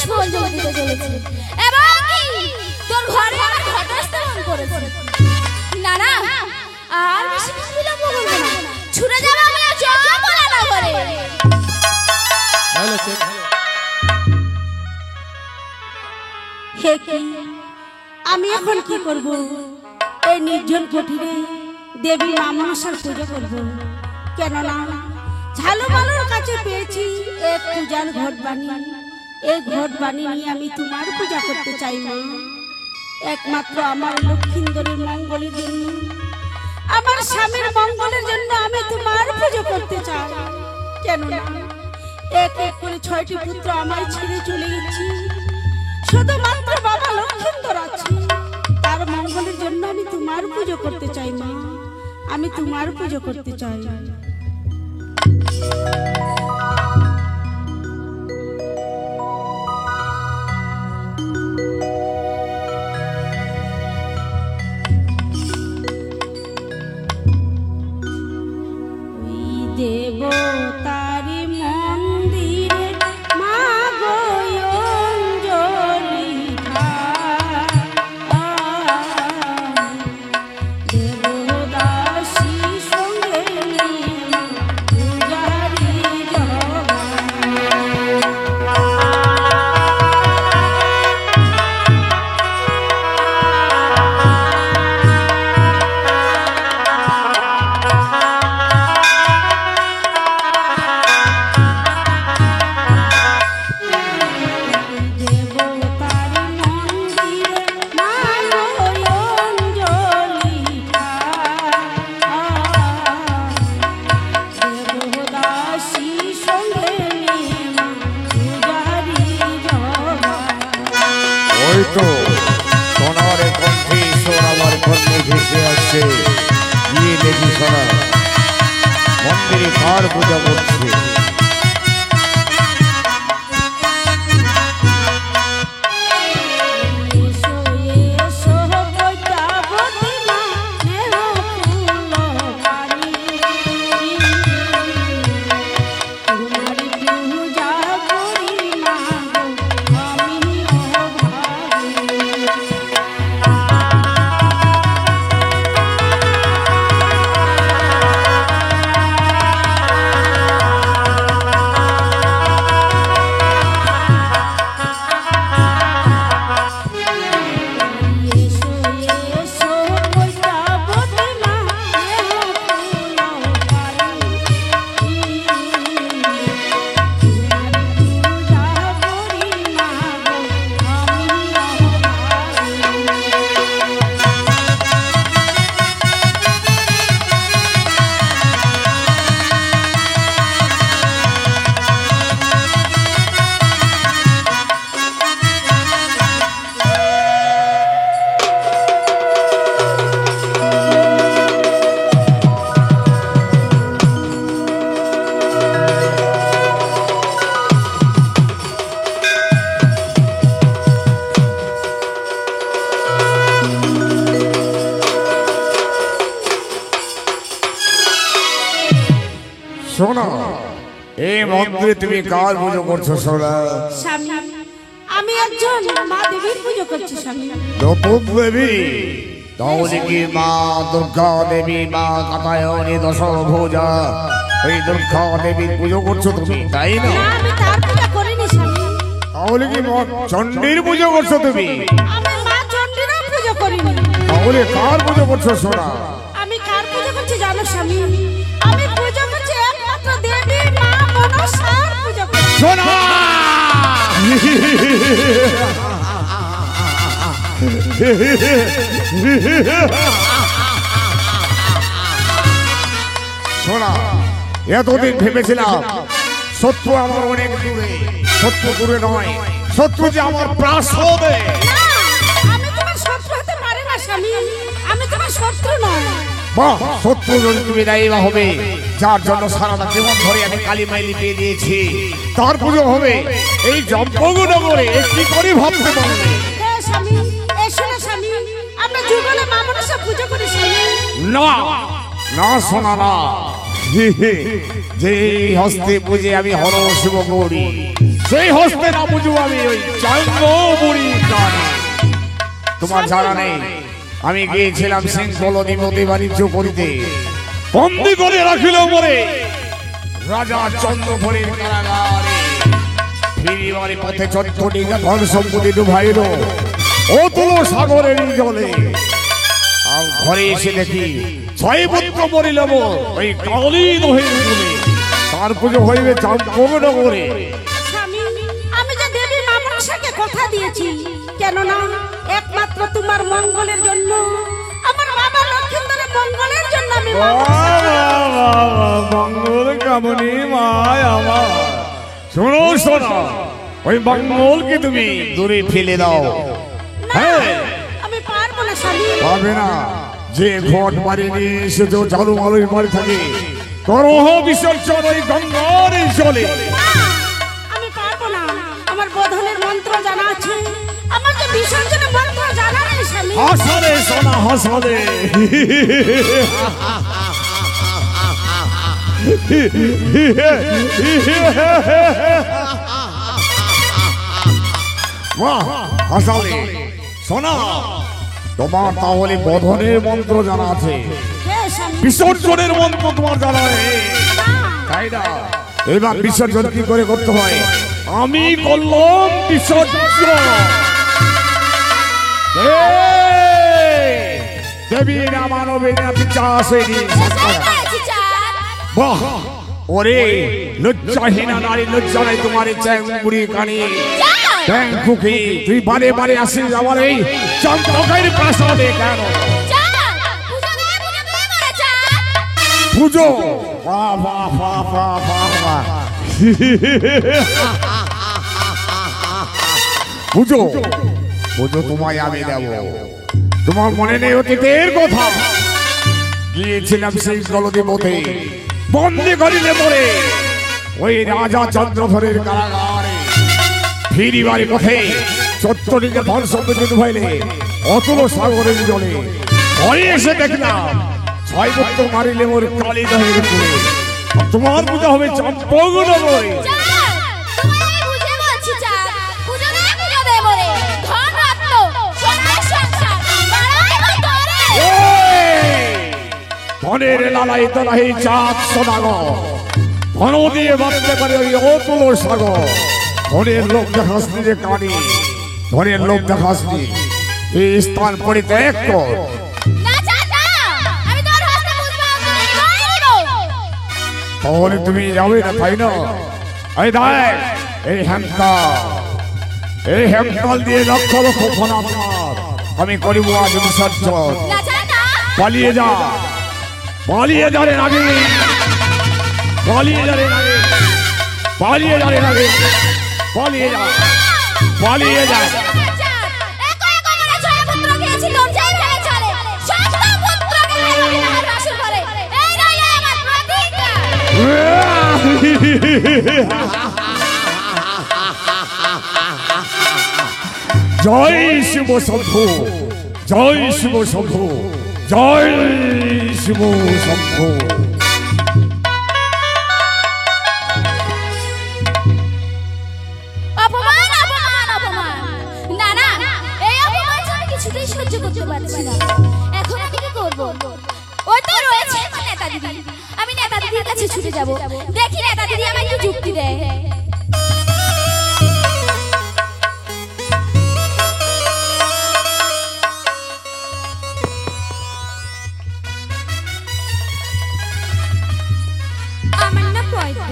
পুষ্পাঞ্জলি দিতে চলেছি এবং কি তোর ঘরে আমার ঘটস্থাপন করেছি। না না আর বেশি বিলম্ব করবো না, ছুটে যাবে আমি যমলা নগরে। হ্যালো চেক হে কি আমি এখন কি করব? এই নির্জন কুটিরে দেবী মা মনসার পূজা করব। কেননা ঝালুমালুর কাছে পেয়েছি এক পূজার ঘট বানিয়ে, এই ঘট বানিয়ে নিয়ে আমি তোমার পূজা করতে চাই না। একমাত্র আমার লক্ষ্মীন্দরের মঙ্গলের জন্য, আমার স্বামীর মঙ্গলের জন্য আমি তোমার পূজা করতে চাই। কেননা এক এক করে 6টি পুত্র আমায় ছেড়ে চলে গেছে, শুধুমাত্র বাবা লক্ষ্মীন্দর আছে। তার মঙ্গলের জন্য আমি তোমার পুজো করতে চাই মা, আমি তোমার পুজো করতে চাই। দেবতারি মন্দিরে মা গয়ঞ্জলি দেবদাসী সঙ্গে পূজারি তো সোনার কণ্ঠে সোনা আমার কণ্ঠে ভেসে আসছে। গিয়ে দেখি সোনা মন্দিরে কার পূজা করছে। সোনা এই মন্দিরে তুমি কার পুজো করছো সোনা? স্বামী আমি একজন মা দেবীর পুজো করছি স্বামী। দেবী তাহলে কি মা দুর্গা দেবী, মা কাতায়নী দশভুজা, এই দুর্গা দেবীর পুজো করছো তুমি, তাই না? আমি তার পূজা করিনি স্বামী। তাহলে কি মা চণ্ডীর পুজো করছো তুমি? আমি মা চণ্ডীর পুজো করিনি। তাহলে কার পুজো করছো সোনা? আমি কার পুজো করছি জানো স্বামী? আমি পুজো করছি একমাত্র দেবী মা মনসার পুজো করছি। সোনা সোনা এতদিন ভেবেছিলাম শত্রু আমার অনেক দূরে, শত্রু দূরে নয়, শত্রু যে আমার প্রাসাদে। আমি তোমার শত্রু হতে পারি না স্বামী, আমি তোমার শত্রু নয়। বাহ, শত্রু যদি তুমি দায়ী হবে, যার জন্য সারাটা জীবন ধরে আমি কালী মাইলি পেয়ে দিয়েছি, তার পুজো হবে এই জম্পগনগরে, কি করে ভাবতে পারবে? হ্যাঁ স্বামী, এসো না স্বামী, আমরা যুগলে মা মনসা পুজো করি স্বামী। না না শোনা না, যে হস্তে পুজে আমি হর শিব গৌরী, সেই হস্তে না বুঝু আমি ওই চাঙ্গ বুড়ি কানে। তোমার জানা নেই আমি গিয়েছিলাম সিংহল নিমতি বাণিজ্য করিতে, বন্দি করে রাখিল মরে রাজা চন্দ্রধরের কারাগারে। ফিরিবারে পথে চট্টটিকা ধন সম্পত্তি ডুবাইল অতুল সাগরের জলে। আর ঘরে এসে দেখি 6 পুত্র মরিল ওই কালী দহের জলে। তার পুজো হইবে চম্পকনগরে। স্বামী, আমি যে দেবী মা মনসাকে কথা দিয়েছি, কেননা একমাত্র তোমার মঙ্গলের জন্য, আমার বাবা লক্ষ্মীন্দরের মঙ্গলের জন্য আমি মঙ্গল কামনি মায় আমার। শোনো শোনো, ওই মঙ্গলকে তুমি দূরে ফেলে দাও। হ্যাঁ, আমি পারবো না স্বামী। পারবে না? যে ঘট বাড়ি নিয়ে এসেছো চালু মালুই বাড়ি থাকে, করহ বিসর্জন ওই গঙ্গার জলে। আমি পারবো না, আমার বোধনের মন্ত্র জানা আছে, আমার যে বিসর্জনের মন্ত্র জানা নেই স্বামী। হাসলে সোনা হাসলে, হাসালে সোনা। তোমার তাহলে বোধনের মন্ত্র জানা আছে, হ্যাঁ স্বামী। বিসর্জনের মন্ত্র তোমার জানা নেই, তাই না? এবার বিসর্জন কি করে করতে হয় আমি করলাম বিসর্জন। দেবীর মানবের চাষেরি বাহ, ওরে লজ্জাহীনা নারী, লজ্জা নাই তোমার চ্যাংগুড়ি কানে ট্যাংকুকি। তুই বারে বারে আসিস আমার এই চম্পকের প্রাসাদে কেন? পুজো বাহ বাহ বাহ বাহ বাহ বাহ। পুজো পুজো তোমায় আমি দেব। তোমার মনে নেই অতীতের কথা? গিয়েছিলাম সেই জলদিপথে, বন্দি করিলে পরে ওই রাজা চন্দ্রধরের কারাগারে। ফিরিবারে পথে চত্বরিকে ধন সম্পত্তি ডুবাইলে অতুল সাগরের জলে। ঘরে এসে দেখলাম 6 পুত্র মারিলে মোর কালী দহের কুলে। তোমার পূজা হবে চম্পকনগরে। ধনের লালাই তলাহি চাঁদ সোনাগর, ধন দিয়ে বাঁচতে পারে ওই অতুল সাগর। ধনের লোক দেখাসনি রে কানি, ধনের লোক দেখাসনি, এই স্থান পরিত্যাগ কর। তাহলে তুমি যাবে না, তাই না? এই দেখ, এই হেমকাল দিয়ে লক্ষ লক্ষ ফনাফাত আমি করিব আজ বিসর্জন। পালিয়ে যা, পালিয়ে যা রে নাগে, পালিয়ে যা রে নাগে, পালিয়ে যা রে নাগে, পালিয়ে যা, পালিয়ে যা। জয় শিব শম্ভু, জয় শিব শম্ভু, জয় শিব শম্ভু। অপমান অপমান অপমান, না না, এই অপমান আমি কিছুতেই সহ্য করতে পারছি না। এখন আমি কি করব? ওই তো রয়েছে আমার নেতা দিদি, আমি নেতা দিদির কাছে ছুটে যাব, দেখি নেতা দিদি আমায় কি যুক্তি দেয়। আমার নাম পয়দা,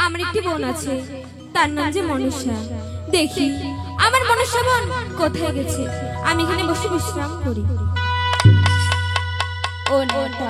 আমার একটি বোন আছে, তার নাম যে মনসা। দেখি আমার মনসা বোন কোথায় গেছে, আমি এখানে বসে বিশ্রাম করি। ও নেতা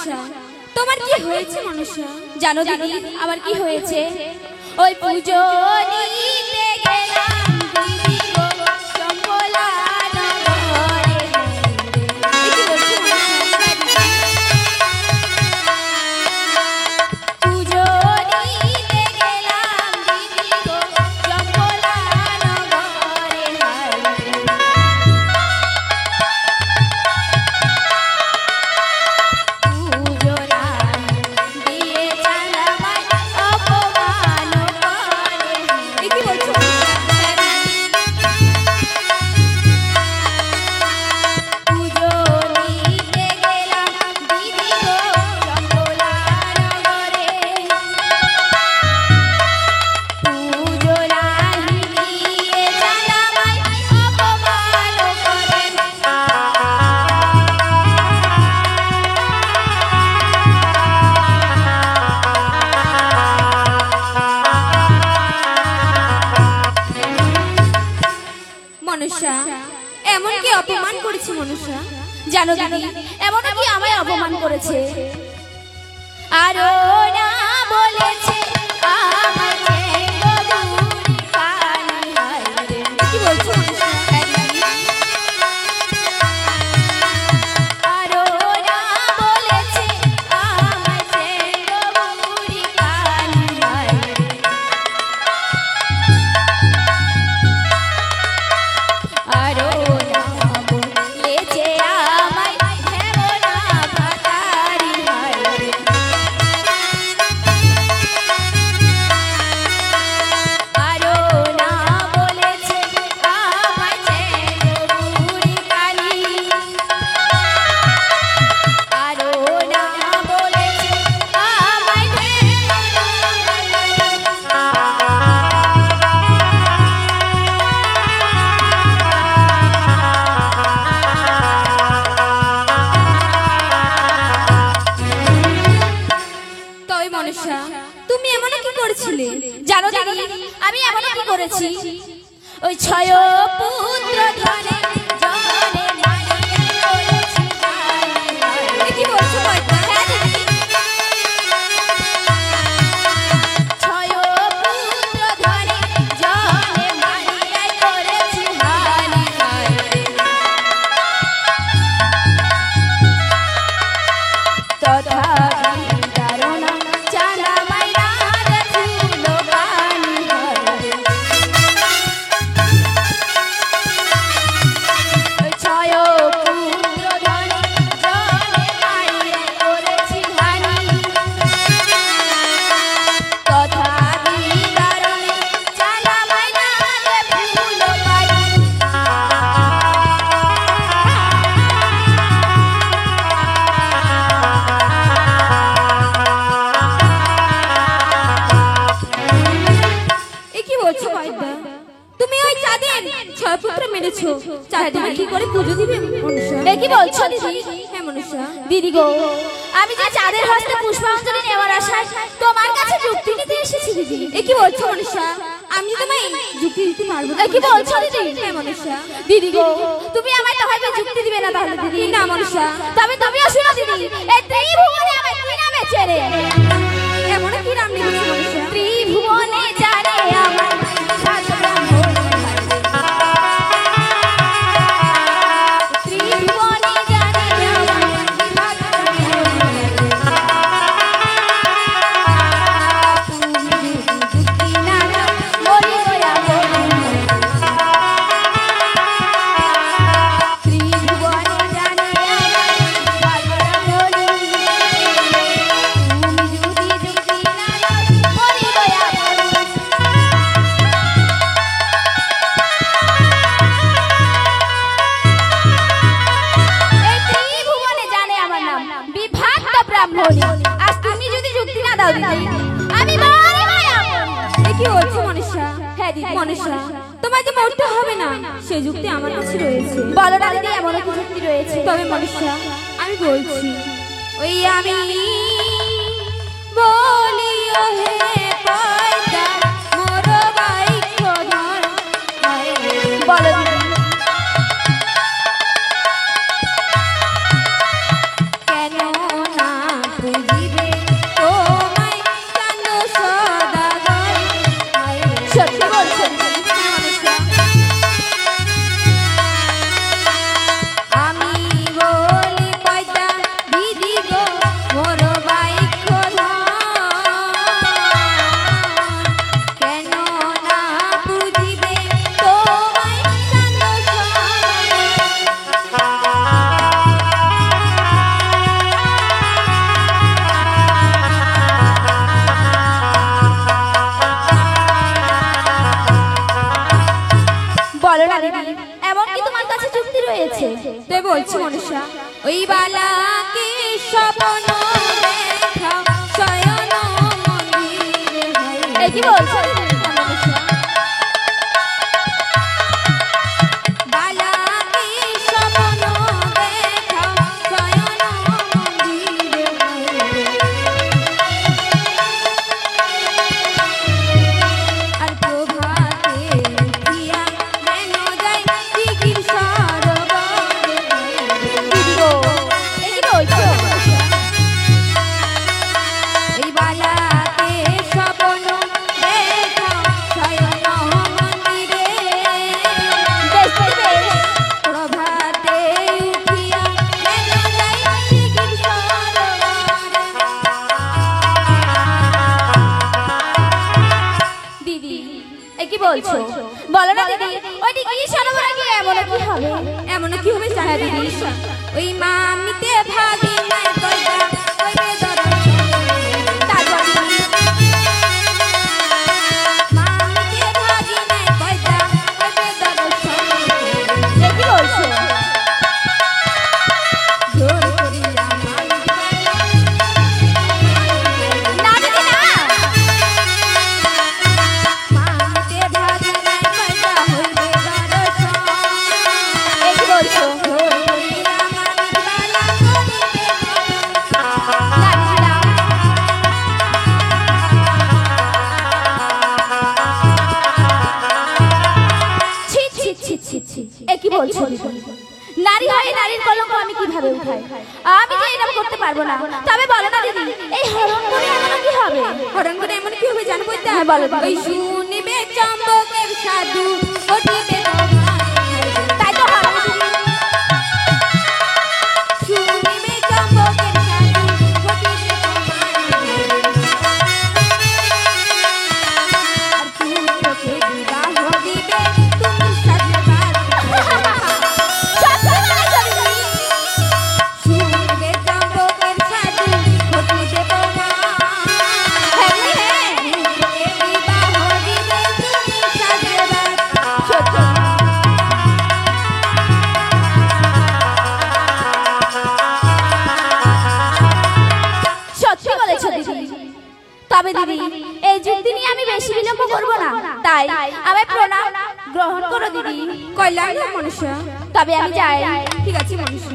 মনসা, তোমার কি হয়েছে মনসা? জানো দিদি আমার কি হয়েছে? ওই পুজো নিতে গেলাম দিদি গো সম্বলা নগরে। এ কি বলছো মনসা? পুজো নিতে গেলাম দিদি গো সম্বলা নগরে। পুজো না দিয়ে চালামাই অপমান করে। এ কি বলছো মনসা? পুজো নিতে গেলাম দিদি গো সম্বলা নগরে। পুজো রাহি দিয়ে চালামাই অপমান করে। মনসা, এমন কি অপমান করেছে মনসা? জানো দিদি এমন কি আমায় অপমান করেছে? আরো না বলেছে আমার চেঙ্গবুড়ি কালী হায়রে। কি বলছো মনসা? আরো না বলেছে আমার চেঙ্গবুড়ি কালী হায়রে। আরো না বলেছে আমায় হেমনা ভাতারি হায়রে। আরো না বলেছে আমায় চেঙ্গবুড়ি কালী। আরো না বলেছে আমায় তবে মনসা, তুমি এমন কি করেছিলে? জানো দিদি আমি এমন কি করেছি? ওই ছয় পুত্র ধনে জনে মারিয়া করেছি কালী হায়রে। এ কি বলছো ময়না? হ্যাঁ দিদি। ছয় পুত্র ধনে জনে মারিয়া করেছি কালী হায়রে। তথাপি দারুণ চালামাই রাজ ফুল কালী হায়রে। ওই ছয় পুত্র ধনে জনে মারিয়া করেছি হানি। তথাপি দারুণ চালামাই রাজ ফুল কালী। এ কি বলছো ময়না? তুমি ওই চাঁদের ছয় পুত্র মেরেছো, চাঁদ তুমি কি করে পুজো দিবে মনসা? এ কি বলছো দিদি? হ্যাঁ মনসা। দিদি গো আমি যে চাঁদের হস্তে পুষ্পাঞ্জলি নেওয়ার আশায় তোমার কাছে যুক্তি নিতে এসেছি দিদি। এ কি বলছো মনসা? আমি তোমায় যুক্তি দিতে পারবো না। এ কি বলছো দিদি? হ্যাঁ মনসা। দিদি গো তুমি আমায় তাহলে যুক্তি দিবে না তাহলে দিদি? না মনসা। তবে তুমিও শুনো দিদি এই ত্রিভুবনে আমায় কি নামে চেনে? এমন কি নাম লিখেছো মনসা? ত্রিভুবনে জানে আমার সাত ব্রাহ্মণ হায়রে। ত্রিভুবনে জানে আমার সাত ব্রাহ্মণ হায়রে। তুমি যুক্তি না দাও মরি গয়া বলি। ত্রিভুবনে জানে আমার সাত ব্রাহ্মণ তুমি যদি যুক্তি না দাও মরি গয়া বলি। এই ত্রিভুবনে জানে আমার নাম বিভক্ত ব্রাহ্মণী। আজ তুমি যদি যুক্তি না দাও দিদি আমি বাড়ি মায়া। এ কি বলছো মনসা? হ্যাঁ দিদি। মনসা, তোমার যে মরতে হবে না সেই যুক্তি আমার কাছে রয়েছে। বলো না দিদি এমন কি যুক্তি রয়েছে? তবে মনসা আমি বলছি, ওই আমি বলি ও হে পয়দা মোর বাইক ধর। বলো দিদি। কেন না বলছি মনুষ্যা, ওই বালাকে স্বপ্ন দেখাও শয়ন মন্দিরে হয়। এ কি বলছো মনুষ্যা, বালাকে স্বপ্ন দেখাও শয়ন মন্দিরে হয়। আর প্রভাতে উঠিয়া যেন যায় দিঘির সরোবরে। দিদি গো, এ কি বলছো? এই বালাকে স্বপ্ন দেখাও শয়ন মন্দিরে। বেশ বেশ, প্রভাতে উঠিয়া যেন যায় দিঘির সরোবরে। দিদি এ কি বলছো? বলো না দিদি, ওই দিদি সরোবরে গিয়ে এমন কি হবে? এমন কি হবে জানি মনুষ্যা, ওই মামিতে ভাগি নাই কইরা কইরে দর্শন। তারপর দিদি, মামিতে ভাগি নাই কইরা কইরে দর্শন। এ কি বলছো? জোর করিয়া না দিদি না, মামিতে ভাগি নাই কইরা হইবে দর্শন। এ কি বলছো? জোর করিয়া মামির বালা করিবে দর্শন। না দিদি না, ছি ছি ছি ছি ছি, এ কি বলছো দিদি? নারী হয়ে নারীর কলঙ্ক আমি কিভাবে উঠাই? আমি যে এরকম করতে পারবো না। তবে বলো না দিদি, এই হরণ করে এমন কি হবে? হরণ করে এমন কি হবে জানো বলতে? হ্যাঁ, বলো, বলো। ওই শুনিবে চম্বকের সাধু ঘটিবে তোমার। তাই তো হবে দিদি। শুনিবে চম্বকের সাধু ঘটিবে তোমার। আর পুত্রকে বিবাহ দিবে তুমি সাজবার। সত্যি বলেছো দিদি। শুনিবে চম্বকের সাধু ঘটিবে তোমার। হ্যাঁ দিদি, হ্যাঁ। পুত্রকে বিবাহ দিবে তুমি সাজবার। সত্যি। সত্যি বলেছো দিদি। তবে দিদি, এই যুক্তি নিয়ে আমি বেশি বিলম্ব করবো না। তাই আমার প্রণাম গ্রহণ করো দিদি। কইলাম না মনুষ্যা, তবে আমি যাই। ঠিক আছে মনুষ্যা।